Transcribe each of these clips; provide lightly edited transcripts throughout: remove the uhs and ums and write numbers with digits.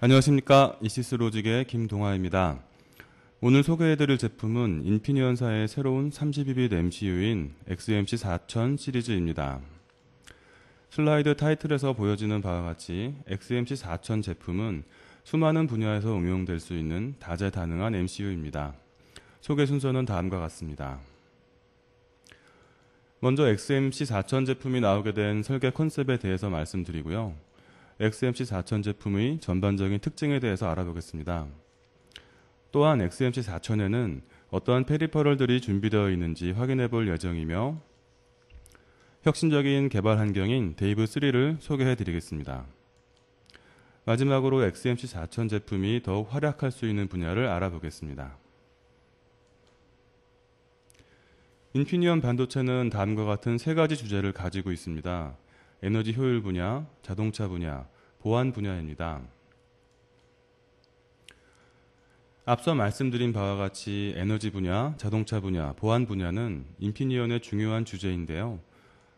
안녕하십니까. 이시스 로직의 김동아입니다. 오늘 소개해드릴 제품은 인피니언사의 새로운 32빗 MCU인 XMC 4000 시리즈입니다. 슬라이드 타이틀에서 보여지는 바와 같이 XMC 4000 제품은 수많은 분야에서 응용될 수 있는 다재다능한 MCU입니다. 소개 순서는 다음과 같습니다. 먼저 XMC 4000 제품이 나오게 된 설계 컨셉에 대해서 말씀드리고요. XMC 4000 제품의 전반적인 특징에 대해서 알아보겠습니다. 또한 XMC 4000에는 어떠한 페리퍼럴들이 준비되어 있는지 확인해 볼 예정이며 혁신적인 개발 환경인 데이브 3를 소개해 드리겠습니다. 마지막으로 XMC 4000 제품이 더욱 활약할 수 있는 분야를 알아보겠습니다. 인피니언 반도체는 다음과 같은 세 가지 주제를 가지고 있습니다. 에너지 효율 분야, 자동차 분야, 보안 분야입니다. 앞서 말씀드린 바와 같이 에너지 분야, 자동차 분야, 보안 분야는 인피니언의 중요한 주제인데요.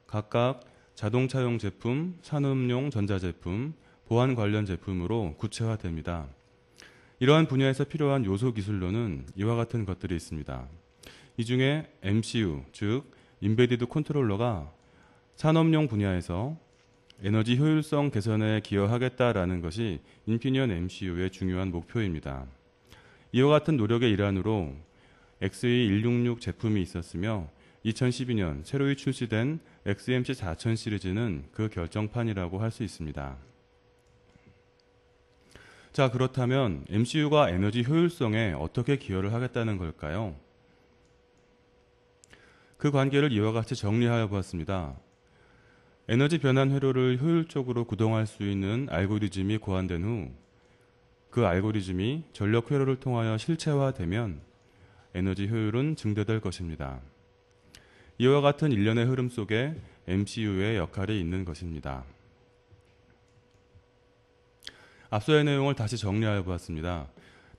각각 자동차용 제품, 산업용 전자제품, 보안 관련 제품으로 구체화됩니다. 이러한 분야에서 필요한 요소 기술로는 이와 같은 것들이 있습니다. 이 중에 MCU, 즉 인베디드 컨트롤러가 산업용 분야에서 에너지 효율성 개선에 기여하겠다라는 것이 인피니언 MCU의 중요한 목표입니다. 이와 같은 노력의 일환으로 XE166 제품이 있었으며 2012년 새로이 출시된 XMC 4000 시리즈는 그 결정판이라고 할 수 있습니다. 자, 그렇다면 MCU가 에너지 효율성에 어떻게 기여를 하겠다는 걸까요? 그 관계를 이와 같이 정리하여 보았습니다. 에너지 변환 회로를 효율적으로 구동할 수 있는 알고리즘이 고안된 후 그 알고리즘이 전력 회로를 통하여 실체화되면 에너지 효율은 증대될 것입니다. 이와 같은 일련의 흐름 속에 MCU의 역할이 있는 것입니다. 앞서의 내용을 다시 정리하여 보았습니다.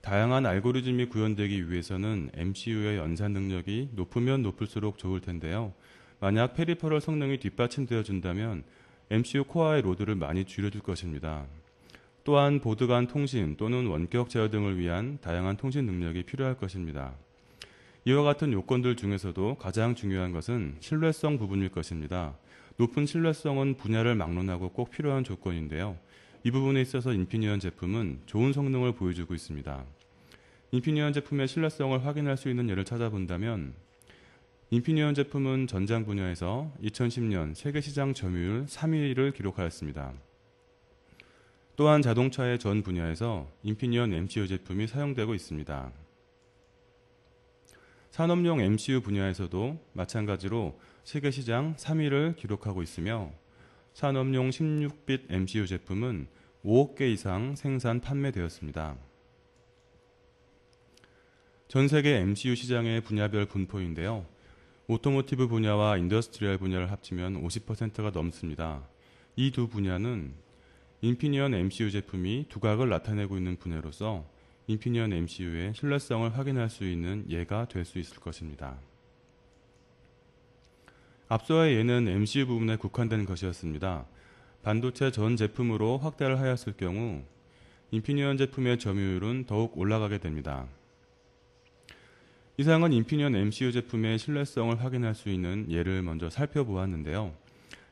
다양한 알고리즘이 구현되기 위해서는 MCU의 연산 능력이 높으면 높을수록 좋을 텐데요. 만약 페리퍼럴 성능이 뒷받침되어 준다면 MCU 코어의 로드를 많이 줄여줄 것입니다. 또한 보드 간 통신 또는 원격 제어 등을 위한 다양한 통신 능력이 필요할 것입니다. 이와 같은 요건들 중에서도 가장 중요한 것은 신뢰성 부분일 것입니다. 높은 신뢰성은 분야를 막론하고 꼭 필요한 조건인데요. 이 부분에 있어서 인피니언 제품은 좋은 성능을 보여주고 있습니다. 인피니언 제품의 신뢰성을 확인할 수 있는 예를 찾아본다면 인피니언 제품은 전장 분야에서 2010년 세계시장 점유율 3위를 기록하였습니다. 또한 자동차의 전 분야에서 인피니언 MCU 제품이 사용되고 있습니다. 산업용 MCU 분야에서도 마찬가지로 세계시장 3위를 기록하고 있으며 산업용 16빗 MCU 제품은 5억 개 이상 생산 판매되었습니다. 전 세계 MCU 시장의 분야별 분포인데요. 오토모티브 분야와 인더스트리얼 분야를 합치면 50%가 넘습니다. 이 두 분야는 인피니언 MCU 제품이 두각을 나타내고 있는 분야로서 인피니언 MCU의 신뢰성을 확인할 수 있는 예가 될 수 있을 것입니다. 앞서의 예는 MCU 부분에 국한된 것이었습니다. 반도체 전 제품으로 확대를 하였을 경우 인피니언 제품의 점유율은 더욱 올라가게 됩니다. 이상은 인피니언 MCU 제품의 신뢰성을 확인할 수 있는 예를 먼저 살펴보았는데요.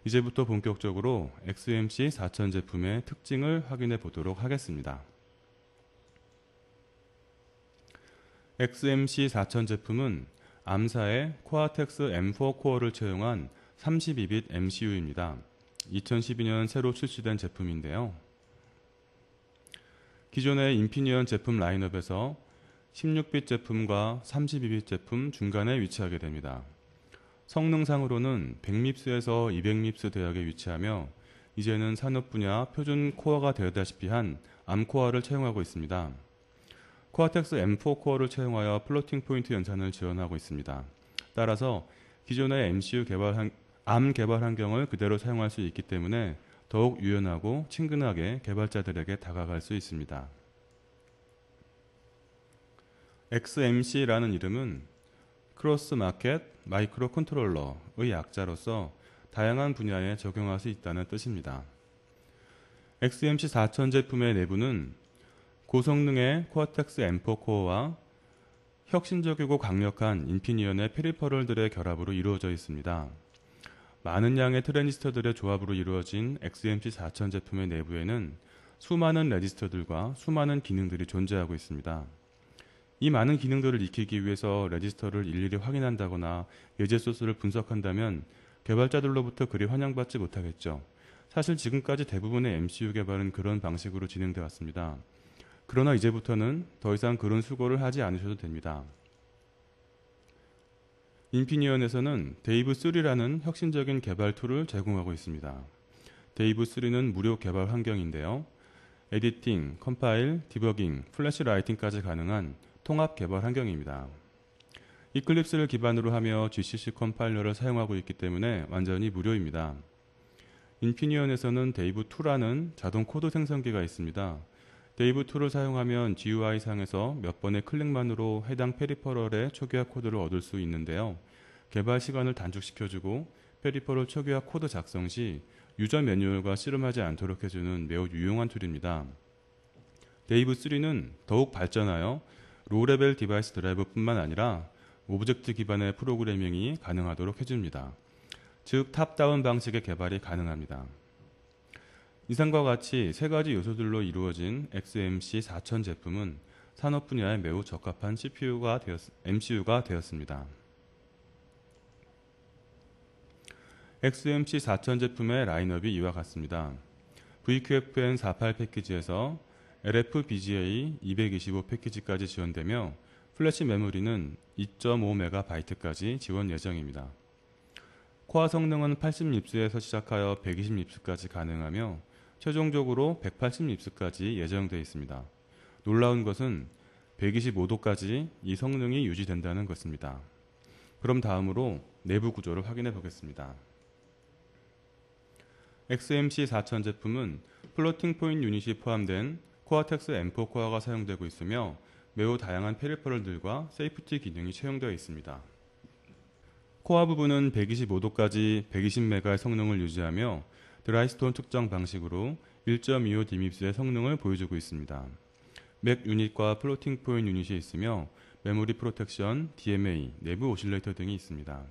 이제부터 본격적으로 XMC 4000 제품의 특징을 확인해 보도록 하겠습니다. XMC 4000 제품은 암사의 코아텍스 M4 코어를 채용한 32빗 MCU입니다. 2012년 새로 출시된 제품인데요. 기존의 인피니언 제품 라인업에서 16빗 제품과 32빗 제품 중간에 위치하게 됩니다. 성능상으로는 100밉스에서 200밉스 대역에 위치하며 이제는 산업 분야 표준 코어가 되었다시피 한 암코어를 채용하고 있습니다. 코아텍스 M4 코어를 채용하여 플로팅 포인트 연산을 지원하고 있습니다. 따라서 기존의 MCU 암 개발 환경을 그대로 사용할 수 있기 때문에 더욱 유연하고 친근하게 개발자들에게 다가갈 수 있습니다. XMC라는 이름은 크로스 마켓 마이크로 컨트롤러의 약자로서 다양한 분야에 적용할 수 있다는 뜻입니다. XMC 4000 제품의 내부는 고성능의 코어텍스 M4 코어와 혁신적이고 강력한 인피니언의 페리퍼럴들의 결합으로 이루어져 있습니다. 많은 양의 트랜지스터들의 조합으로 이루어진 XMC4000 제품의 내부에는 수많은 레지스터들과 수많은 기능들이 존재하고 있습니다. 이 많은 기능들을 익히기 위해서 레지스터를 일일이 확인한다거나 예제 소스를 분석한다면 개발자들로부터 그리 환영받지 못하겠죠. 사실 지금까지 대부분의 MCU 개발은 그런 방식으로 진행되어 왔습니다. 그러나 이제부터는 더 이상 그런 수고를 하지 않으셔도 됩니다. 인피니언에서는 데이브3라는 혁신적인 개발 툴을 제공하고 있습니다. 데이브3는 무료 개발 환경인데요. 에디팅, 컴파일, 디버깅, 플래시 라이팅까지 가능한 통합 개발 환경입니다. 이클립스를 기반으로 하며 GCC 컴파일러를 사용하고 있기 때문에 완전히 무료입니다. 인피니언에서는 데이브2라는 자동 코드 생성기가 있습니다. 데이브2를 사용하면 GUI 상에서 몇 번의 클릭만으로 해당 페리퍼럴의 초기화 코드를 얻을 수 있는데요. 개발 시간을 단축시켜주고 페리퍼럴 초기화 코드 작성 시 유저 매뉴얼과 씨름하지 않도록 해주는 매우 유용한 툴입니다. 데이브3는 더욱 발전하여 로우레벨 디바이스 드라이버뿐만 아니라 오브젝트 기반의 프로그래밍이 가능하도록 해줍니다. 즉 탑다운 방식의 개발이 가능합니다. 이상과 같이 세 가지 요소들로 이루어진 XMC4000 제품은 산업 분야에 매우 적합한 MCU가 되었습니다. XMC4000 제품의 라인업이 이와 같습니다. VQFN48 패키지에서 LFBGA 225 패키지까지 지원되며 플래시 메모리는 2.5MB까지 지원 예정입니다. 코어 성능은 80립스에서 시작하여 120립스까지 가능하며 최종적으로 180립스까지 예정되어 있습니다. 놀라운 것은 125도까지 이 성능이 유지된다는 것입니다. 그럼 다음으로 내부 구조를 확인해 보겠습니다. XMC4000 제품은 플로팅 포인트 유닛이 포함된 코어텍스 M4 코어가 사용되고 있으며 매우 다양한 페리퍼럴들과 세이프티 기능이 채용되어 있습니다. 코어 부분은 125도까지 120메가의 성능을 유지하며 드라이스톤 특정 방식으로 1.25 디밉스의 성능을 보여주고 있습니다. 맥 유닛과 플로팅 포인트 유닛이 있으며 메모리 프로텍션, DMA, 내부 오실레이터 등이 있습니다.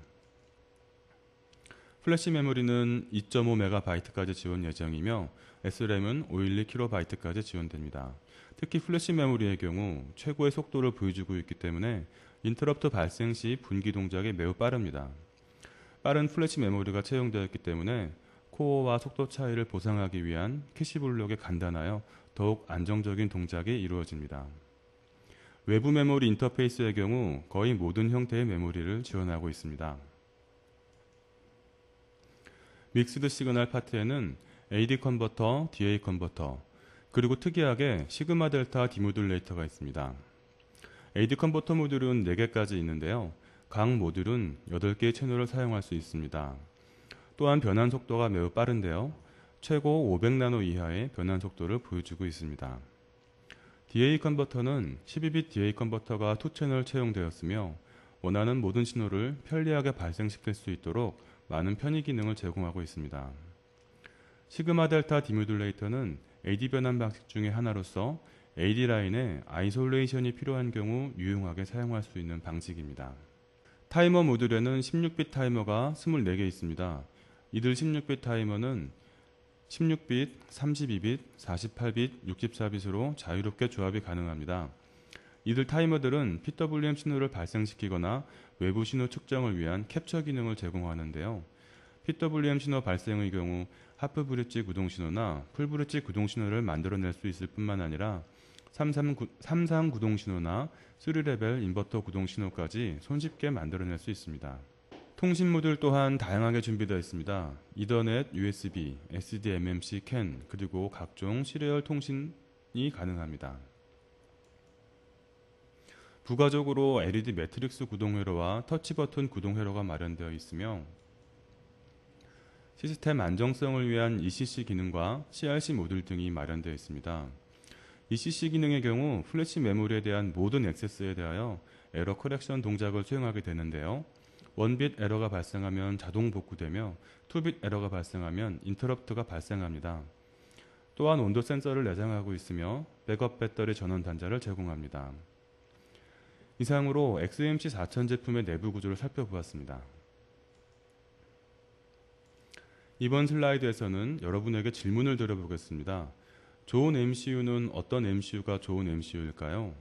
플래시 메모리는 2.5MB까지 지원 예정이며 SRAM은 512KB까지 지원됩니다. 특히 플래시 메모리의 경우 최고의 속도를 보여주고 있기 때문에 인터럽트 발생 시 분기 동작이 매우 빠릅니다. 빠른 플래시 메모리가 채용되었기 때문에 코어와 속도 차이를 보상하기 위한 캐시 블록이 간단하여 더욱 안정적인 동작이 이루어집니다. 외부 메모리 인터페이스의 경우 거의 모든 형태의 메모리를 지원하고 있습니다. 믹스드 시그널 파트에는 AD 컨버터, DA 컨버터, 그리고 특이하게 시그마 델타 디모듈레이터가 있습니다. AD 컨버터 모듈은 4개까지 있는데요. 각 모듈은 8개의 채널을 사용할 수 있습니다. 또한 변환 속도가 매우 빠른데요. 최고 500나노 이하의 변환 속도를 보여주고 있습니다. DA 컨버터는 12빛 DA 컨버터가 2채널 채용되었으며 원하는 모든 신호를 편리하게 발생시킬 수 있도록 많은 편의 기능을 제공하고 있습니다. 시그마 델타 디모듈레이터는 AD 변환 방식 중의 하나로서 AD 라인에 아이솔레이션이 필요한 경우 유용하게 사용할 수 있는 방식입니다. 타이머 모듈에는 16빛 타이머가 24개 있습니다. 이들 16빛 타이머는 16빛, 32빛, 48빛, 64빛으로 자유롭게 조합이 가능합니다. 이들 타이머들은 PWM 신호를 발생시키거나 외부 신호 측정을 위한 캡처 기능을 제공하는데요. PWM 신호 발생의 경우 하프 브릿지 구동 신호나 풀 브릿지 구동 신호를 만들어낼 수 있을 뿐만 아니라 33 구동 신호나 3레벨 인버터 구동 신호까지 손쉽게 만들어낼 수 있습니다. 통신 모듈 또한 다양하게 준비되어 있습니다. 이더넷, USB, SDMMC, CAN, 그리고 각종 시리얼 통신이 가능합니다. 부가적으로 LED 매트릭스 구동 회로와 터치 버튼 구동 회로가 마련되어 있으며 시스템 안정성을 위한 ECC 기능과 CRC 모듈 등이 마련되어 있습니다. ECC 기능의 경우 플래시 메모리에 대한 모든 액세스에 대하여 에러 커렉션 동작을 수행하게 되는데요. 1빛 에러가 발생하면 자동 복구되며 2빛 에러가 발생하면 인터럽트가 발생합니다. 또한 온도 센서를 내장하고 있으며 백업 배터리 전원 단자를 제공합니다. 이상으로 XMC4000 제품의 내부 구조를 살펴보았습니다. 이번 슬라이드에서는 여러분에게 질문을 드려보겠습니다. 좋은 MCU는 어떤 MCU가 좋은 MCU일까요?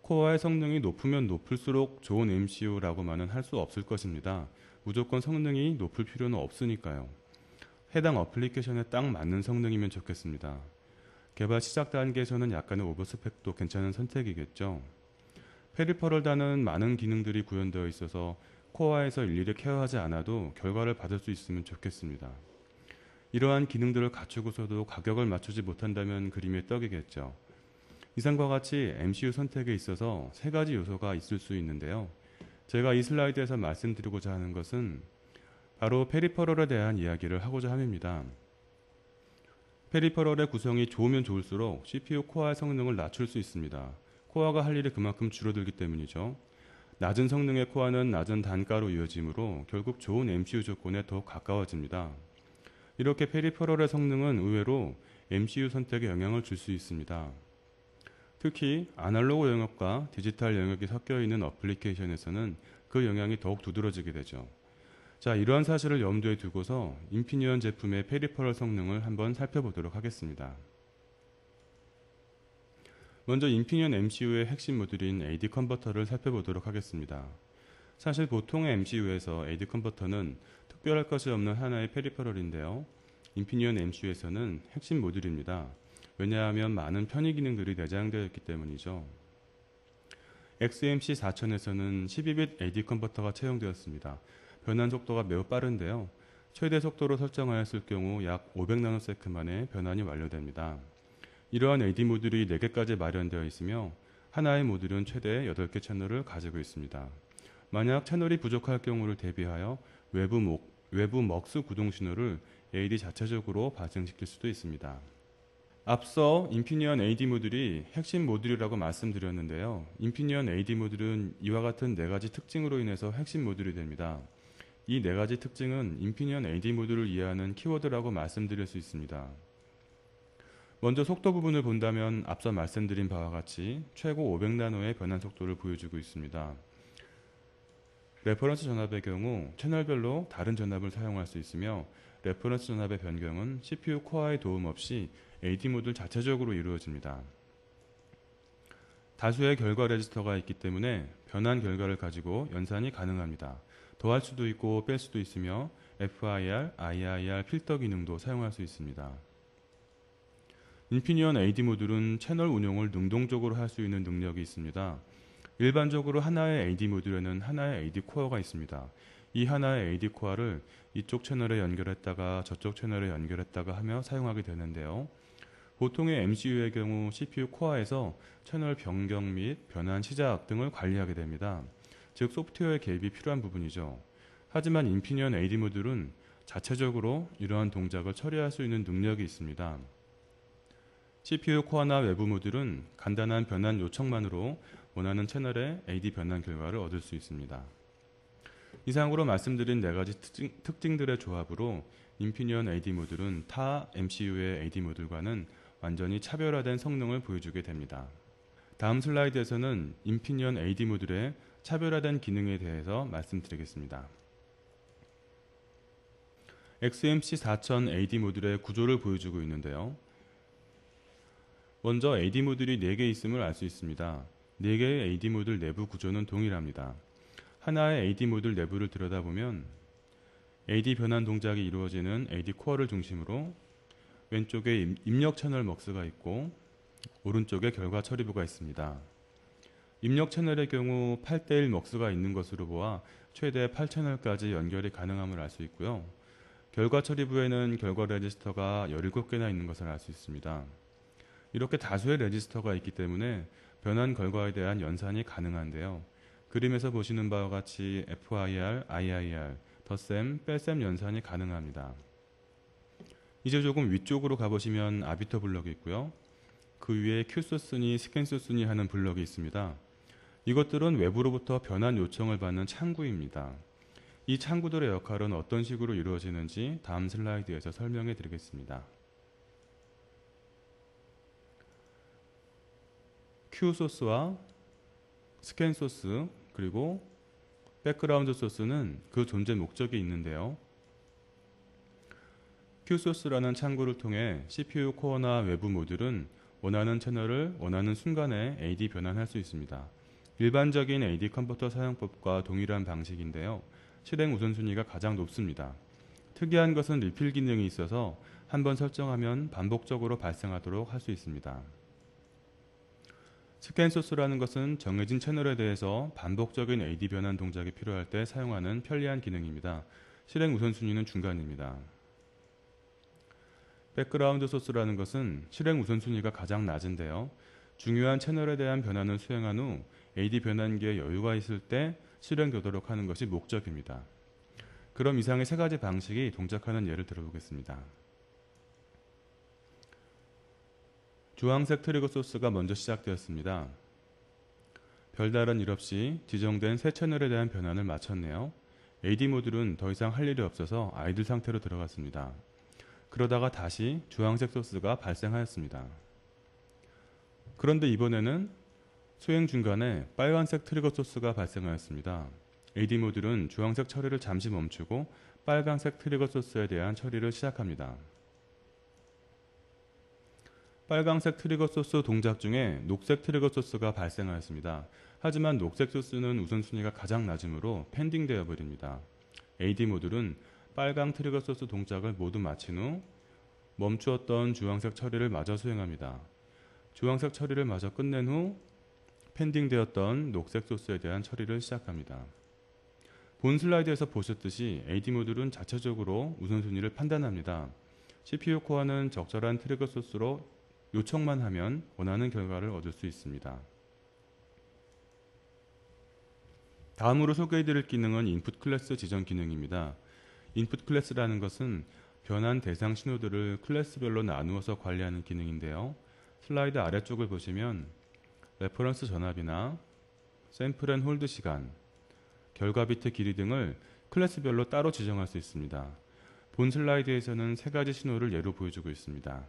코어의 성능이 높으면 높을수록 좋은 MCU라고만은 할 수 없을 것입니다. 무조건 성능이 높을 필요는 없으니까요. 해당 어플리케이션에 딱 맞는 성능이면 좋겠습니다. 개발 시작 단계에서는 약간의 오버스펙도 괜찮은 선택이겠죠. 페리퍼럴 단은 많은 기능들이 구현되어 있어서 코어에서 일일이 케어하지 않아도 결과를 받을 수 있으면 좋겠습니다. 이러한 기능들을 갖추고서도 가격을 맞추지 못한다면 그림의 떡이겠죠. 이상과 같이 MCU 선택에 있어서 세 가지 요소가 있을 수 있는데요. 제가 이 슬라이드에서 말씀드리고자 하는 것은 바로 페리퍼럴에 대한 이야기를 하고자 함입니다. 페리퍼럴의 구성이 좋으면 좋을수록 CPU 코어의 성능을 낮출 수 있습니다. 코어가 할 일이 그만큼 줄어들기 때문이죠. 낮은 성능의 코어는 낮은 단가로 이어지므로 결국 좋은 MCU 조건에 더욱 가까워집니다. 이렇게 페리퍼럴의 성능은 의외로 MCU 선택에 영향을 줄 수 있습니다. 특히 아날로그 영역과 디지털 영역이 섞여 있는 어플리케이션에서는 그 영향이 더욱 두드러지게 되죠. 자, 이러한 사실을 염두에 두고서 인피니언 제품의 페리퍼럴 성능을 한번 살펴보도록 하겠습니다. 먼저 인피니언 MCU의 핵심 모듈인 AD 컨버터를 살펴보도록 하겠습니다. 사실 보통의 MCU에서 AD 컨버터는 특별할 것이 없는 하나의 페리퍼럴인데요. 인피니언 MCU에서는 핵심 모듈입니다. 왜냐하면 많은 편의 기능들이 내장되어 있기 때문이죠. XMC4000에서는 12빛 AD 컨버터가 채용되었습니다. 변환 속도가 매우 빠른데요. 최대 속도로 설정하였을 경우 약 500나노세컨드 만에 변환이 완료됩니다. 이러한 AD 모듈이 4개까지 마련되어 있으며 하나의 모듈은 최대 8개 채널을 가지고 있습니다. 만약 채널이 부족할 경우를 대비하여 외부 먹스 구동 신호를 AD 자체적으로 발생시킬 수도 있습니다. 앞서 인피니언 AD 모듈이 핵심 모듈이라고 말씀드렸는데요. 인피니언 AD 모듈은 이와 같은 4가지 특징으로 인해서 핵심 모듈이 됩니다. 이 4가지 특징은 인피니언 AD 모듈을 이해하는 키워드라고 말씀드릴 수 있습니다. 먼저 속도 부분을 본다면 앞서 말씀드린 바와 같이 최고 500나노의 변환 속도를 보여주고 있습니다. 레퍼런스 전압의 경우 채널별로 다른 전압을 사용할 수 있으며 레퍼런스 전압의 변경은 CPU 코어의 도움 없이 AD 모듈 자체적으로 이루어집니다. 다수의 결과 레지스터가 있기 때문에 변환 결과를 가지고 연산이 가능합니다. 더할 수도 있고 뺄 수도 있으며 FIR, IIR 필터 기능도 사용할 수 있습니다. 인피니언 AD 모듈은 채널 운용을 능동적으로 할 수 있는 능력이 있습니다. 일반적으로 하나의 AD 모듈에는 하나의 AD 코어가 있습니다. 이 하나의 AD 코어를 이쪽 채널에 연결했다가 저쪽 채널에 연결했다가 하며 사용하게 되는데요. 보통의 MCU의 경우 CPU 코어에서 채널 변경 및 변환 시작 등을 관리하게 됩니다. 즉 소프트웨어의 개입이 필요한 부분이죠. 하지만 인피니언 AD 모듈은 자체적으로 이러한 동작을 처리할 수 있는 능력이 있습니다. CPU 코어나 외부 모듈은 간단한 변환 요청만으로 원하는 채널의 AD 변환 결과를 얻을 수 있습니다. 이상으로 말씀드린 4가지 특징들의 조합으로 인피니언 AD 모듈은 타 MCU의 AD 모듈과는 완전히 차별화된 성능을 보여주게 됩니다. 다음 슬라이드에서는 인피니언 AD 모듈의 차별화된 기능에 대해서 말씀드리겠습니다. XMC4000 AD 모듈의 구조를 보여주고 있는데요. 먼저 AD 모듈이 4개 있음을 알 수 있습니다. 4개의 AD 모듈 내부 구조는 동일합니다. 하나의 AD 모듈 내부를 들여다보면 AD 변환 동작이 이루어지는 AD 코어를 중심으로 왼쪽에 입력 채널 먹스가 있고 오른쪽에 결과 처리부가 있습니다. 입력 채널의 경우 8:1 먹스가 있는 것으로 보아 최대 8채널까지 연결이 가능함을 알 수 있고요. 결과 처리부에는 결과 레지스터가 17개나 있는 것을 알 수 있습니다. 이렇게 다수의 레지스터가 있기 때문에 변환 결과에 대한 연산이 가능한데요. 그림에서 보시는 바와 같이 FIR, IIR, 덧셈, 뺄셈 연산이 가능합니다. 이제 조금 위쪽으로 가보시면 아비터 블럭이 있고요. 그 위에 큐소스니, 스캔소스니 하는 블럭이 있습니다. 이것들은 외부로부터 변환 요청을 받는 창구입니다. 이 창구들의 역할은 어떤 식으로 이루어지는지 다음 슬라이드에서 설명해 드리겠습니다. 큐 소스와 스캔 소스 그리고 백그라운드 소스는 그 존재 목적이 있는데요. 큐 소스라는 창구를 통해 CPU 코어나 외부 모듈은 원하는 채널을 원하는 순간에 AD 변환할 수 있습니다. 일반적인 AD 컨버터 사용법과 동일한 방식인데요. 실행 우선순위가 가장 높습니다. 특이한 것은 리필 기능이 있어서 한번 설정하면 반복적으로 발생하도록 할 수 있습니다. 스캔 소스라는 것은 정해진 채널에 대해서 반복적인 AD 변환 동작이 필요할 때 사용하는 편리한 기능입니다. 실행 우선순위는 중간입니다. 백그라운드 소스라는 것은 실행 우선순위가 가장 낮은데요. 중요한 채널에 대한 변환을 수행한 후 AD 변환기에 여유가 있을 때 실행되도록 하는 것이 목적입니다. 그럼 이상의 세 가지 방식이 동작하는 예를 들어보겠습니다. 주황색 트리거 소스가 먼저 시작되었습니다. 별다른 일 없이 지정된 새 채널에 대한 변환을 마쳤네요. AD 모듈은 더 이상 할 일이 없어서 아이들 상태로 들어갔습니다. 그러다가 다시 주황색 소스가 발생하였습니다. 그런데 이번에는 수행 중간에 빨간색 트리거 소스가 발생하였습니다. AD 모듈은 주황색 처리를 잠시 멈추고 빨간색 트리거 소스에 대한 처리를 시작합니다. 빨간색 트리거 소스 동작 중에 녹색 트리거 소스가 발생하였습니다. 하지만 녹색 소스는 우선순위가 가장 낮으므로 펜딩되어 버립니다. AD 모듈은 빨강 트리거 소스 동작을 모두 마친 후 멈추었던 주황색 처리를 마저 수행합니다. 주황색 처리를 마저 끝낸 후 펜딩되었던 녹색 소스에 대한 처리를 시작합니다. 본 슬라이드에서 보셨듯이 AD 모듈은 자체적으로 우선순위를 판단합니다. CPU 코어는 적절한 트리거 소스로 요청만 하면 원하는 결과를 얻을 수 있습니다. 다음으로 소개해드릴 기능은 인풋 클래스 지정 기능입니다. 인풋 클래스라는 것은 변환 대상 신호들을 클래스별로 나누어서 관리하는 기능인데요. 슬라이드 아래쪽을 보시면 레퍼런스 전압이나 샘플 앤 홀드 시간, 결과 비트 길이 등을 클래스별로 따로 지정할 수 있습니다. 본 슬라이드에서는 세 가지 신호를 예로 보여주고 있습니다.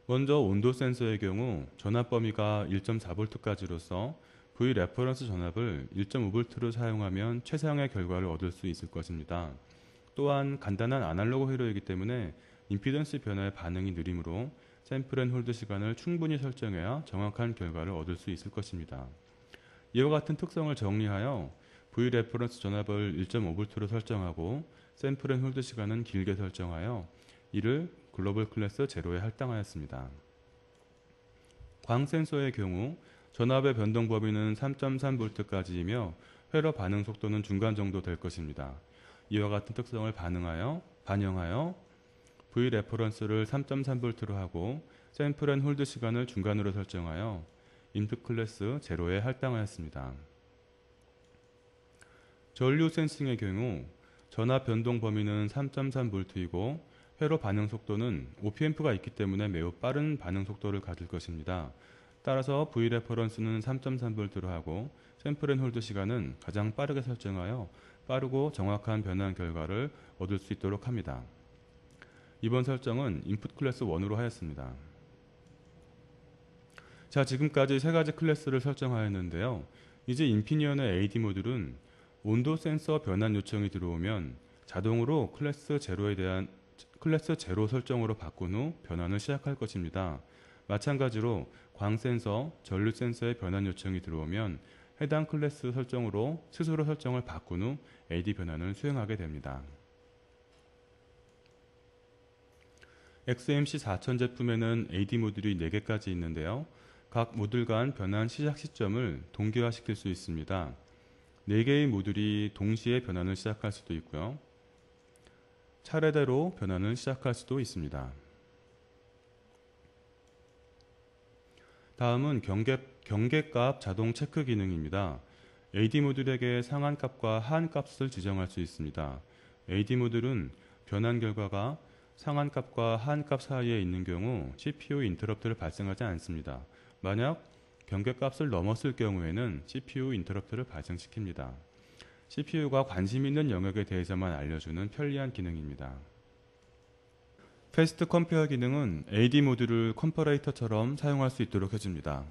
먼저 온도 센서의 경우 전압 범위가 1.4V까지로서 V 레퍼런스 전압을 1.5V로 사용하면 최상의 결과를 얻을 수 있을 것입니다. 또한 간단한 아날로그 회로이기 때문에 임피던스 변화에 반응이 느리므로 샘플 앤 홀드 시간을 충분히 설정해야 정확한 결과를 얻을 수 있을 것입니다. 이와 같은 특성을 정리하여 V 레퍼런스 전압을 1.5V로 설정하고 샘플 앤 홀드 시간은 길게 설정하여 이를 글로벌 클래스 제로에 할당하였습니다. 광 센서의 경우 전압의 변동 범위는 3.3V까지이며 회로 반응 속도는 중간 정도 될 것입니다. 이와 같은 특성을 반영하여 V 레퍼런스를 3.3V로 하고 샘플 앤 홀드 시간을 중간으로 설정하여 인풋 클래스 제로에 할당하였습니다. 전류 센싱의 경우 전압 변동 범위는 3.3V이고 회로 반응 속도는 OPAmp가 있기 때문에 매우 빠른 반응 속도를 가질 것입니다. 따라서 V 레퍼런스는 3.3V로 하고 샘플 앤 홀드 시간은 가장 빠르게 설정하여 빠르고 정확한 변환 결과를 얻을 수 있도록 합니다. 이번 설정은 인풋 클래스 1으로 하였습니다. 자, 지금까지 세 가지 클래스를 설정하였는데요. 이제 인피니언의 AD 모듈은 온도 센서 변환 요청이 들어오면 자동으로 클래스 제로 설정으로 바꾼 후 변환을 시작할 것입니다. 마찬가지로 광 센서, 전류 센서의 변환 요청이 들어오면 해당 클래스 설정으로 스스로 설정을 바꾼 후 AD 변환을 수행하게 됩니다. XMC 4000 제품에는 AD 모듈이 4개까지 있는데요. 각 모듈 간 변환 시작 시점을 동기화시킬 수 있습니다. 4개의 모듈이 동시에 변환을 시작할 수도 있고요. 차례대로 변환을 시작할 수도 있습니다. 다음은 경계값 자동 체크 기능입니다. AD 모듈에게 상한값과 하한값을 지정할 수 있습니다. AD 모듈은 변환 결과가 상한값과 하한값 사이에 있는 경우 CPU 인터럽트를 발생하지 않습니다. 만약 경계값을 넘었을 경우에는 CPU 인터럽트를 발생시킵니다. CPU가 관심 있는 영역에 대해서만 알려주는 편리한 기능입니다. 패스트 컴페어 기능은 AD 모드를 컴퍼레이터처럼 사용할 수 있도록 해줍니다.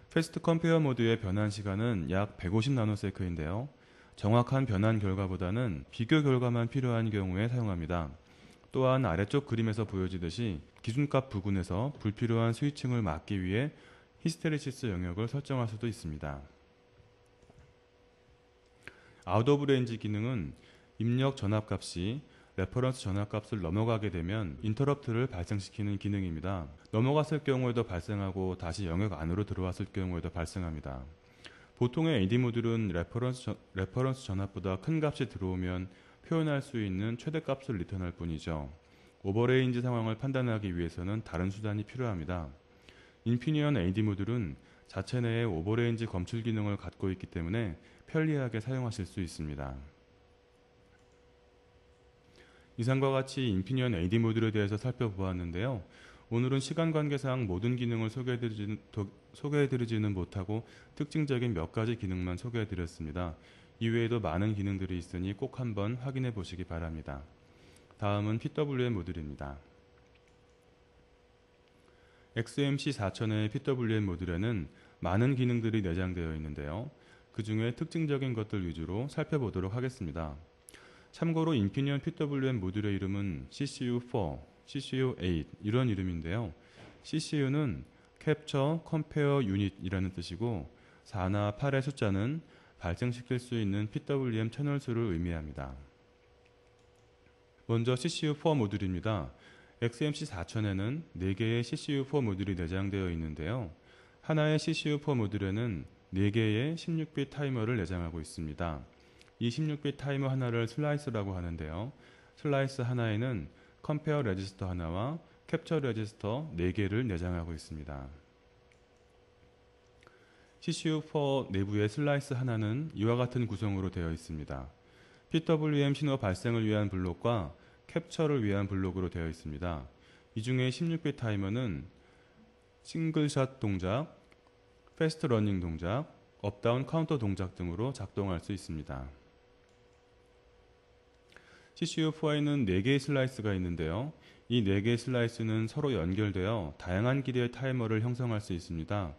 패스트 컴페어 모드의 변환 시간은 약 150 나노세크인데요. 정확한 변환 결과보다는 비교 결과만 필요한 경우에 사용합니다. 또한 아래쪽 그림에서 보여지듯이 기준값 부근에서 불필요한 스위칭을 막기 위해 히스테리시스 영역을 설정할 수도 있습니다. 아웃 오브 레인지 기능은 입력 전압값이 레퍼런스 전압값을 넘어가게 되면 인터럽트를 발생시키는 기능입니다. 넘어갔을 경우에도 발생하고 다시 영역 안으로 들어왔을 경우에도 발생합니다. 보통의 AD 모듈은 레퍼런스 전압보다 큰 값이 들어오면 표현할 수 있는 최대값을 리턴할 뿐이죠. 오버레인지 상황을 판단하기 위해서는 다른 수단이 필요합니다. 인피니언 AD 모듈은 자체 내에 오버레인지 검출 기능을 갖고 있기 때문에 편리하게 사용하실 수 있습니다. 이상과 같이 인피니언 AD 모듈에 대해서 살펴보았는데요. 오늘은 시간 관계상 모든 기능을 소개해드리지는 못하고 특징적인 몇 가지 기능만 소개해드렸습니다. 이외에도 많은 기능들이 있으니 꼭 한번 확인해 보시기 바랍니다. 다음은 PWM 모듈입니다. XMC 4000의 PWM 모듈에는 많은 기능들이 내장되어 있는데요. 그 중에 특징적인 것들 위주로 살펴보도록 하겠습니다. 참고로 인피니언 PWM 모듈의 이름은 CCU4, CCU8 이런 이름인데요. CCU는 Capture Compare Unit이라는 뜻이고 4나 8의 숫자는 발생시킬 수 있는 PWM 채널 수를 의미합니다. 먼저 CCU4 모듈입니다. XMC 4000에는 4개의 CCU4 모듈이 내장되어 있는데요. 하나의 CCU4 모듈에는 4개의 16빗 타이머를 내장하고 있습니다. 이 16빗 타이머 하나를 슬라이스라고 하는데요. 슬라이스 하나에는 컴페어 레지스터 하나와 캡처 레지스터 4개를 내장하고 있습니다. CCU4 내부의 슬라이스 하나는 이와 같은 구성으로 되어 있습니다. PWM 신호 발생을 위한 블록과 캡처를 위한 블록으로 되어 있습니다. 이 중에 16빗 타이머는 싱글샷 동작, 패스트 러닝 동작, 업다운 카운터 동작 등으로 작동할 수 있습니다. CCU4에는 4개의 슬라이스가 있는데요. 이 4개의 슬라이스는 서로 연결되어 다양한 길이의 타이머를 형성할 수 있습니다.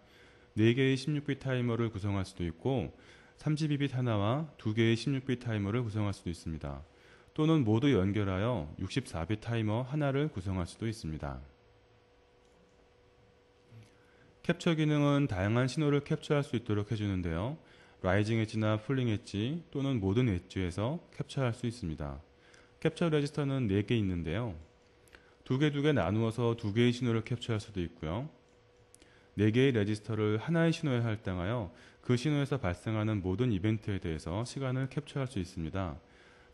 4개의 16빗 타이머를 구성할 수도 있고 32빗 하나와 2개의 16빗 타이머를 구성할 수도 있습니다. 또는 모두 연결하여 64빗 타이머 하나를 구성할 수도 있습니다. 캡처 기능은 다양한 신호를 캡처할 수 있도록 해주는데요. 라이징 엣지나 풀링 엣지 또는 모든 엣지에서 캡처할 수 있습니다. 캡처 레지스터는 4개 있는데요. 2개 나누어서 2개의 신호를 캡처할 수도 있고요. 4개의 레지스터를 하나의 신호에 할당하여 그 신호에서 발생하는 모든 이벤트에 대해서 시간을 캡처할 수 있습니다.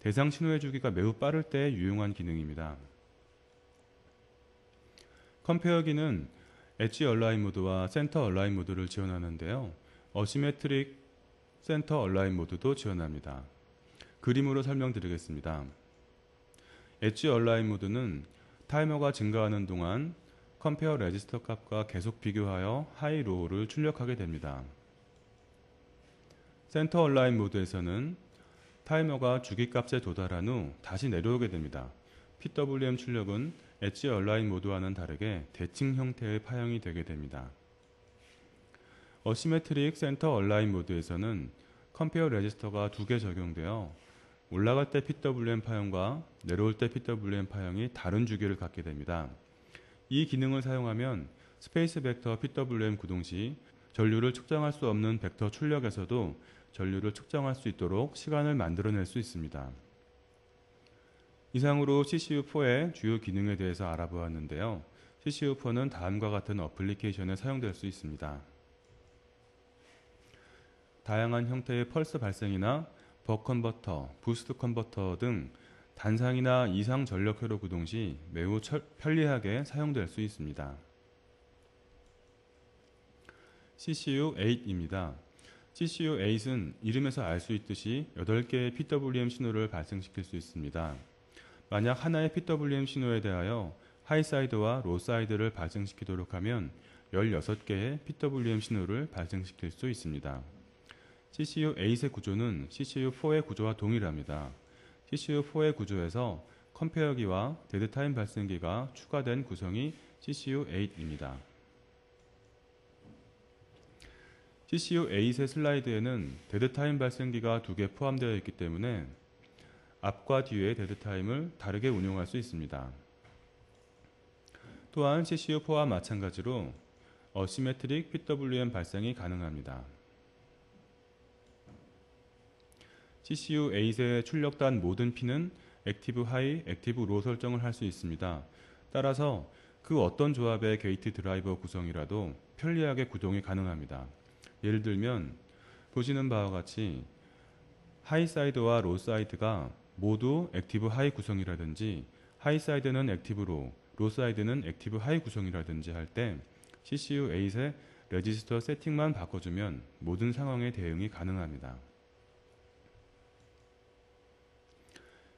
대상 신호의 주기가 매우 빠를 때 유용한 기능입니다. 컴페어기는 엣지 얼라인 모드와 센터 얼라인 모드를 지원하는데요. 어시메트릭 센터 얼라인 모드도 지원합니다. 그림으로 설명드리겠습니다. 엣지 얼라인 모드는 타이머가 증가하는 동안 컴페어 레지스터 값과 계속 비교하여 하이 로우를 출력하게 됩니다. 센터 얼라인 모드에서는 타이머가 주기값에 도달한 후 다시 내려오게 됩니다. PWM 출력은 엣지 얼라인 모드와는 다르게 대칭 형태의 파형이 되게 됩니다. 어시메트릭 센터 얼라인 모드에서는 컴페어 레지스터가 2개 적용되어 올라갈 때 PWM 파형과 내려올 때 PWM 파형이 다른 주기를 갖게 됩니다. 이 기능을 사용하면 스페이스 벡터 PWM 구동 시 전류를 측정할 수 없는 벡터 출력에서도 전류를 측정할 수 있도록 시간을 만들어낼 수 있습니다. 이상으로 CCU4의 주요 기능에 대해서 알아보았는데요. CCU4는 다음과 같은 어플리케이션에 사용될 수 있습니다. 다양한 형태의 펄스 발생이나 벅 컨버터, 부스트 컨버터 등 단상이나 이상 전력 회로 구동 시 매우 편리하게 사용될 수 있습니다. CCU8입니다. CCU8은 이름에서 알 수 있듯이 8개의 PWM 신호를 발생시킬 수 있습니다. 만약 하나의 PWM 신호에 대하여 하이사이드와 로사이드를 발생시키도록 하면 16개의 PWM 신호를 발생시킬 수 있습니다. CCU8의 구조는 CCU4의 구조와 동일합니다. CCU4의 구조에서 컴페어기와 데드타임 발생기가 추가된 구성이 CCU8입니다. CCU8의 슬라이드에는 데드타임 발생기가 2개 포함되어 있기 때문에 앞과 뒤의 데드타임을 다르게 운용할 수 있습니다. 또한 CCU4와 마찬가지로 어시메트릭 PWM 발생이 가능합니다. CCU8의 출력단 모든 핀은 액티브 하이, 액티브 로 설정을 할 수 있습니다. 따라서 그 어떤 조합의 게이트 드라이버 구성이라도 편리하게 구동이 가능합니다. 예를 들면 보시는 바와 같이 하이 사이드와 로 사이드가 모두 액티브 하이 구성이라든지 하이 사이드는 액티브 로 사이드는 액티브 하이 구성이라든지 할 때 CCU8의 레지스터 세팅만 바꿔주면 모든 상황에 대응이 가능합니다.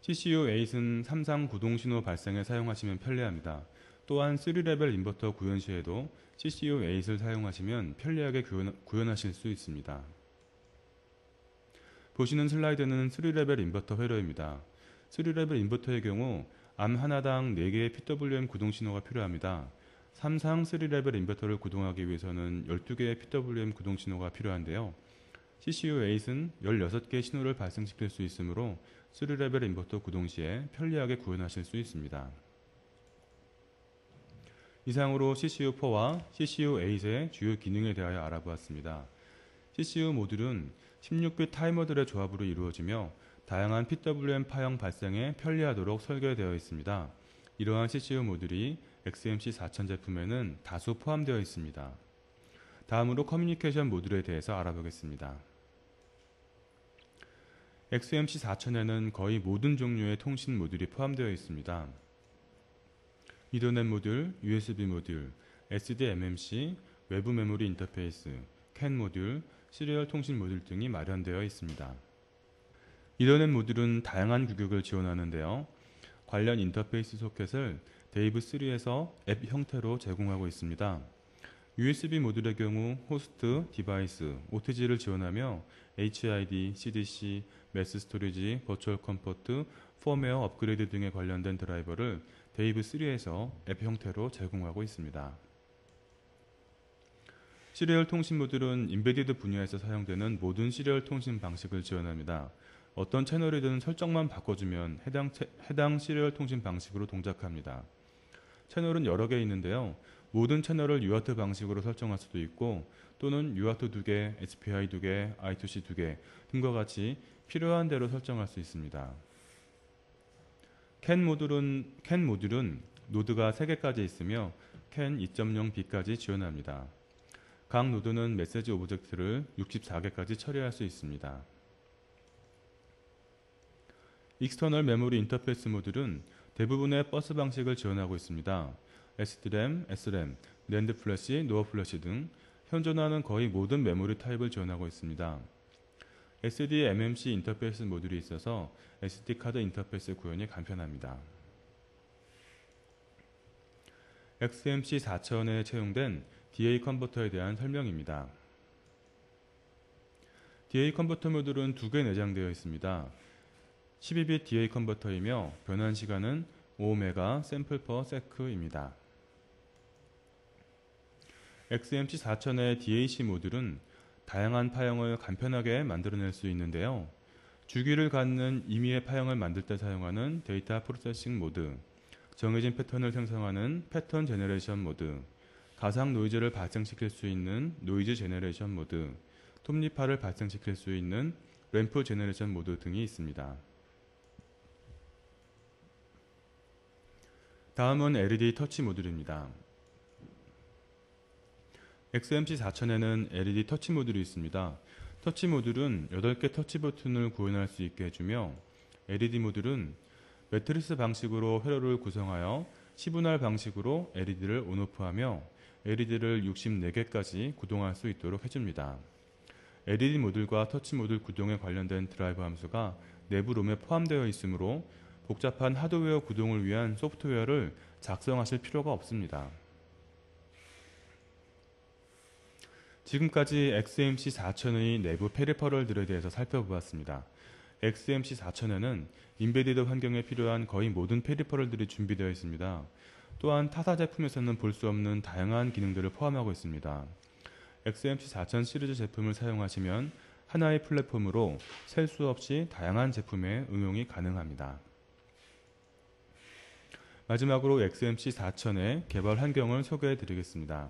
CCU8은 3상 구동신호 발생에 사용하시면 편리합니다. 또한 3레벨 인버터 구현 시에도 CCU8을 사용하시면 편리하게 구현하실 수 있습니다. 보시는 슬라이드는 3레벨 인버터 회로입니다. 3레벨 인버터의 경우 암 하나당 4개의 PWM 구동신호가 필요합니다. 3상 3레벨 인버터를 구동하기 위해서는 12개의 PWM 구동신호가 필요한데요. CCU8은 16개의 신호를 발생시킬 수 있으므로 3레벨 인버터 구동 시에 편리하게 구현하실 수 있습니다. 이상으로 CCU4와 CCU8의 주요 기능에 대하여 알아보았습니다. CCU 모듈은 16빗 타이머들의 조합으로 이루어지며 다양한 PWM 파형 발생에 편리하도록 설계되어 있습니다. 이러한 CCU 모듈이 XMC 4000 제품에는 다수 포함되어 있습니다. 다음으로 커뮤니케이션 모듈에 대해서 알아보겠습니다. XMC 4000에는 거의 모든 종류의 통신 모듈이 포함되어 있습니다. 이더넷 모듈, USB 모듈, SDMMC, 외부 메모리 인터페이스, CAN 모듈, 시리얼 통신 모듈 등이 마련되어 있습니다. 이더넷 모듈은 다양한 규격을 지원하는데요. 관련 인터페이스 소켓을 데이브3에서 앱 형태로 제공하고 있습니다. USB 모듈의 경우 호스트, 디바이스, OTG를 지원하며 HID, CDC, 매스 스토리지, 버추얼 컴포트, 펌웨어 업그레이드 등에 관련된 드라이버를 데이브3에서 앱 형태로 제공하고 있습니다. 시리얼 통신 모듈은 인베디드 분야에서 사용되는 모든 시리얼 통신 방식을 지원합니다. 어떤 채널이든 설정만 바꿔주면 해당 시리얼 통신 방식으로 동작합니다. 채널은 여러 개 있는데요. 모든 채널을 UART 방식으로 설정할 수도 있고 또는 UART 2개, HPI 2개, I2C 2개 등과 같이 필요한 대로 설정할 수 있습니다. CAN 모듈은 노드가 3개까지 있으며 CAN 2.0b까지 지원합니다. 각 노드는 메시지 오브젝트를 64개까지 처리할 수 있습니다. 익스터널 메모리 인터페이스 모듈은 대부분의 버스 방식을 지원하고 있습니다. SDRAM, SRAM, NAND 플래시, 노어 플래시 등 현존하는 거의 모든 메모리 타입을 지원하고 있습니다. SDMMC 인터페이스 모듈이 있어서 SD카드 인터페이스 구현이 간편합니다. XMC 4000에 채용된 DA 컨버터에 대한 설명입니다. DA 컨버터 모듈은 2개 내장되어 있습니다. 12빗 DA 컨버터이며 변환 시간은 5메가 샘플 퍼 세크입니다. XMC 4000의 DAC 모듈은 다양한 파형을 간편하게 만들어낼 수 있는데요. 주기를 갖는 임의의 파형을 만들 때 사용하는 데이터 프로세싱 모드, 정해진 패턴을 생성하는 패턴 제너레이션 모드, 가상 노이즈를 발생시킬 수 있는 노이즈 제너레이션 모드, 톱니파를 발생시킬 수 있는 램프 제너레이션 모드 등이 있습니다. 다음은 LED 터치 모듈입니다. XMC 4000에는 LED 터치 모듈이 있습니다. 터치 모듈은 8개 터치 버튼을 구현할 수 있게 해주며 LED 모듈은 매트리스 방식으로 회로를 구성하여 시분할 방식으로 LED를 온오프하며 LED를 64개까지 구동할 수 있도록 해줍니다. LED 모듈과 터치 모듈 구동에 관련된 드라이버 함수가 내부 롬에 포함되어 있으므로 복잡한 하드웨어 구동을 위한 소프트웨어를 작성하실 필요가 없습니다. 지금까지 XMC 4000의 내부 페리퍼럴들에 대해서 살펴보았습니다. XMC 4000에는 인베디드 환경에 필요한 거의 모든 페리퍼럴들이 준비되어 있습니다. 또한 타사 제품에서는 볼 수 없는 다양한 기능들을 포함하고 있습니다. XMC 4000 시리즈 제품을 사용하시면 하나의 플랫폼으로 셀 수 없이 다양한 제품에 응용이 가능합니다. 마지막으로 XMC 4000의 개발 환경을 소개해 드리겠습니다.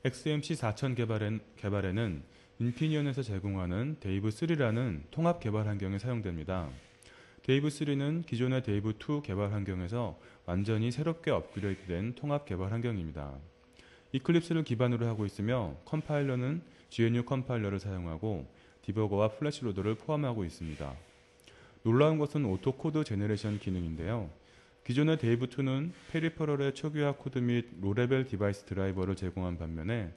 XMC 4000 개발에는 인피니언에서 제공하는 데이브3라는 통합 개발 환경이 사용됩니다. 데이브3는 기존의 데이브2 개발 환경에서 완전히 새롭게 업그레이드된 통합 개발 환경입니다. 이클립스를 기반으로 하고 있으며 컴파일러는 GNU 컴파일러를 사용하고 디버거와 플래시로더를 포함하고 있습니다. 놀라운 것은 오토 코드 제너레이션 기능인데요. 기존의 데이브2는 페리퍼럴의 초기화 코드 및 로레벨 디바이스 드라이버를 제공한 반면에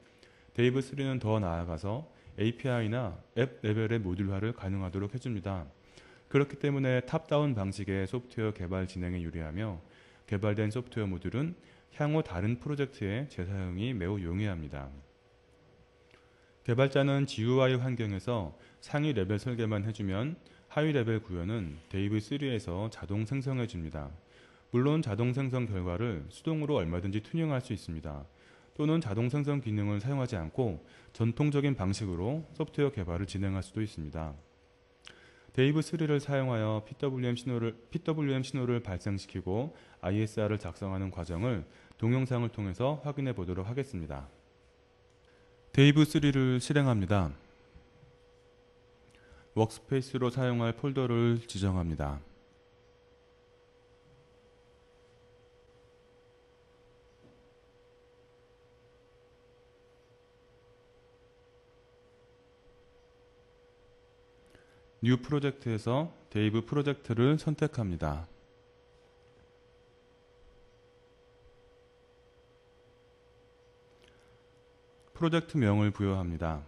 데이브3는 더 나아가서 API나 앱 레벨의 모듈화를 가능하도록 해줍니다. 그렇기 때문에 탑다운 방식의 소프트웨어 개발 진행에 유리하며 개발된 소프트웨어 모듈은 향후 다른 프로젝트의 재사용이 매우 용이합니다. 개발자는 GUI 환경에서 상위 레벨 설계만 해주면 하위 레벨 구현은 데이브3에서 자동 생성해 줍니다. 물론 자동 생성 결과를 수동으로 얼마든지 튜닝할 수 있습니다. 또는 자동 생성 기능을 사용하지 않고 전통적인 방식으로 소프트웨어 개발을 진행할 수도 있습니다. 데이브3를 사용하여 PWM 신호를 발생시키고 ISR을 작성하는 과정을 동영상을 통해서 확인해 보도록 하겠습니다. 데이브3를 실행합니다. 워크스페이스로 사용할 폴더를 지정합니다. 뉴 프로젝트에서 데이브 프로젝트를 선택합니다. 프로젝트명을 부여합니다.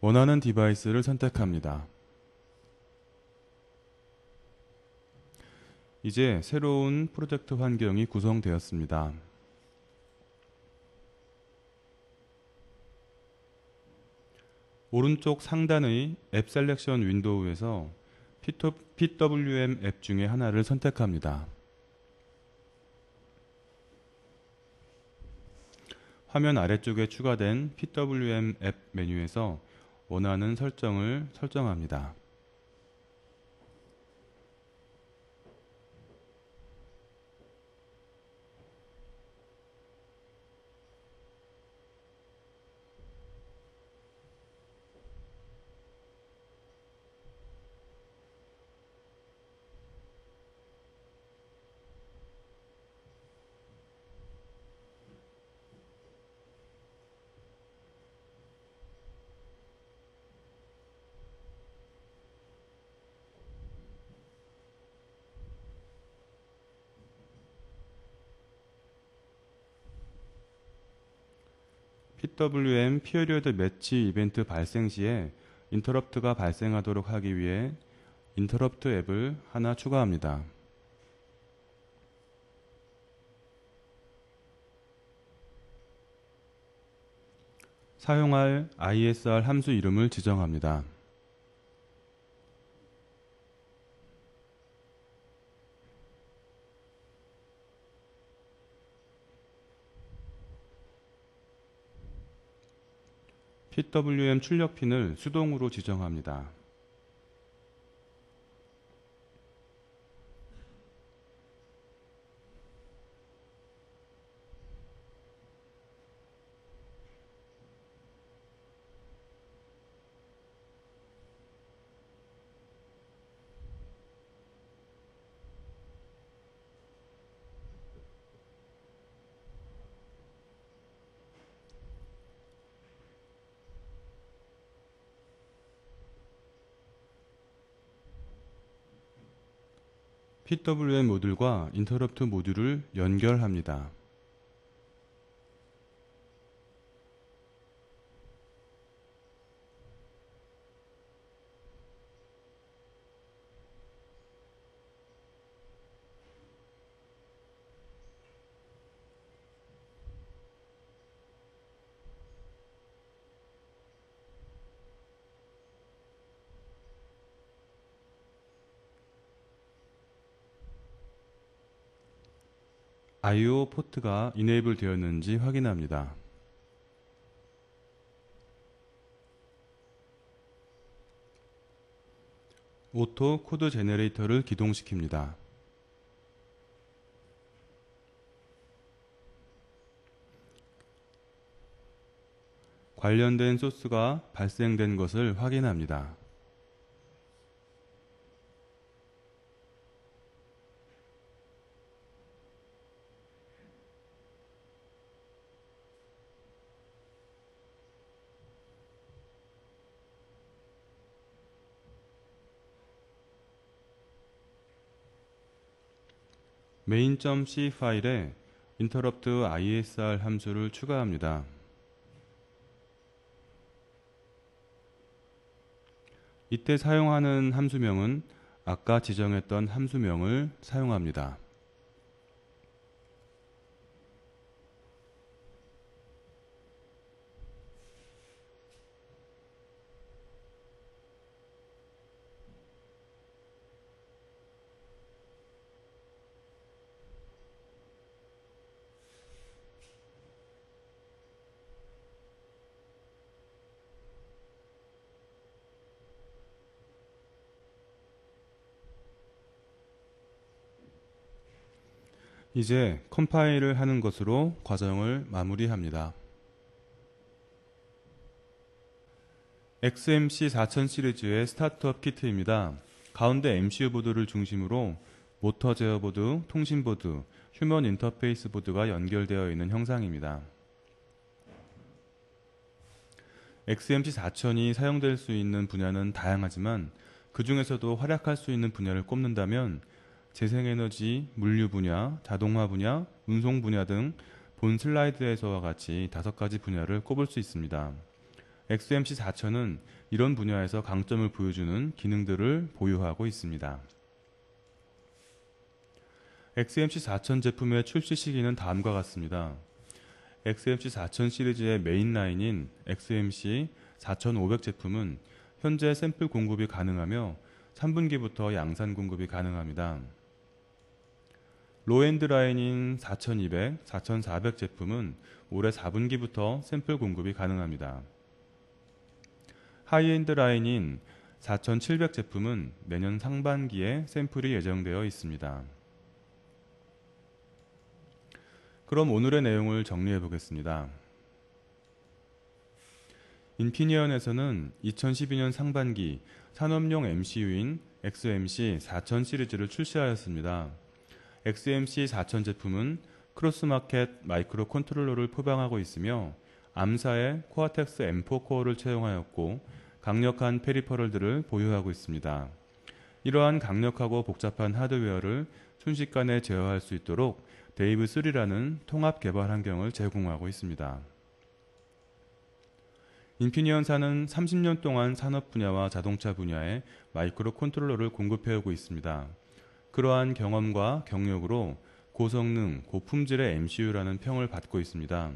원하는 디바이스를 선택합니다. 이제 새로운 프로젝트 환경이 구성되었습니다. 오른쪽 상단의 앱 셀렉션 윈도우에서 PWM 앱 중에 하나를 선택합니다. 화면 아래쪽에 추가된 PWM 앱 메뉴에서 원하는 설정을 설정합니다. PWM 피어리어드 매치 이벤트 발생 시에 인터럽트가 발생하도록 하기 위해 인터럽트 앱을 하나 추가합니다. 사용할 ISR 함수 이름을 지정합니다. PWM 출력 핀을 수동으로 지정합니다. PWM 모듈과 인터럽트 모듈을 연결합니다. I/O 포트가 이네이블 되었는지 확인합니다. 오토 코드 제너레이터를 기동시킵니다. 관련된 소스가 발생된 것을 확인합니다. main.c 파일에 interrupt ISR 함수를 추가합니다. 이때 사용하는 함수명은 아까 지정했던 함수명을 사용합니다. 이제 컴파일을 하는 것으로 과정을 마무리합니다. XMC 4000 시리즈의 스타트업 키트입니다. 가운데 MCU 보드를 중심으로 모터 제어 보드, 통신 보드, 휴먼 인터페이스 보드가 연결되어 있는 형상입니다. XMC 4000이 사용될 수 있는 분야는 다양하지만 그 중에서도 활약할 수 있는 분야를 꼽는다면 재생에너지, 물류 분야, 자동화 분야, 운송 분야 등 본 슬라이드에서와 같이 5가지 분야를 꼽을 수 있습니다. XMC 4000은 이런 분야에서 강점을 보여주는 기능들을 보유하고 있습니다. XMC 4000 제품의 출시 시기는 다음과 같습니다. XMC 4000 시리즈의 메인 라인인 XMC 4500 제품은 현재 샘플 공급이 가능하며 3분기부터 양산 공급이 가능합니다. 로엔드 라인인 4200, 4400 제품은 올해 4분기부터 샘플 공급이 가능합니다. 하이엔드 라인인 4700 제품은 내년 상반기에 샘플이 예정되어 있습니다. 그럼 오늘의 내용을 정리해 보겠습니다. 인피니언에서는 2012년 상반기 산업용 MCU인 XMC 4000 시리즈를 출시하였습니다. XMC 4000 제품은 크로스마켓 마이크로 컨트롤러를 포병하고 있으며 암사의 코아텍스 M4 코어를 채용하였고 강력한 페리퍼럴들을 보유하고 있습니다. 이러한 강력하고 복잡한 하드웨어를 순식간에 제어할 수 있도록 데이브3라는 통합 개발 환경을 제공하고 있습니다. 인피니언사는 30년 동안 산업 분야와 자동차 분야에 마이크로 컨트롤러를 공급해오고 있습니다. 그러한 경험과 경력으로 고성능, 고품질의 MCU라는 평을 받고 있습니다.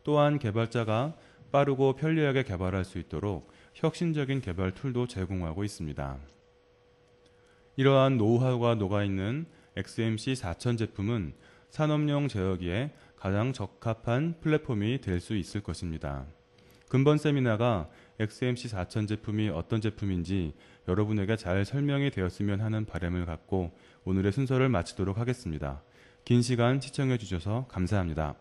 또한 개발자가 빠르고 편리하게 개발할 수 있도록 혁신적인 개발 툴도 제공하고 있습니다. 이러한 노하우가 녹아있는 XMC 4000 제품은 산업용 제어기에 가장 적합한 플랫폼이 될 수 있을 것입니다. 근본 세미나가 XMC 4000 제품이 어떤 제품인지 여러분에게 잘 설명이 되었으면 하는 바람을 갖고 오늘의 순서를 마치도록 하겠습니다. 긴 시간 시청해 주셔서 감사합니다.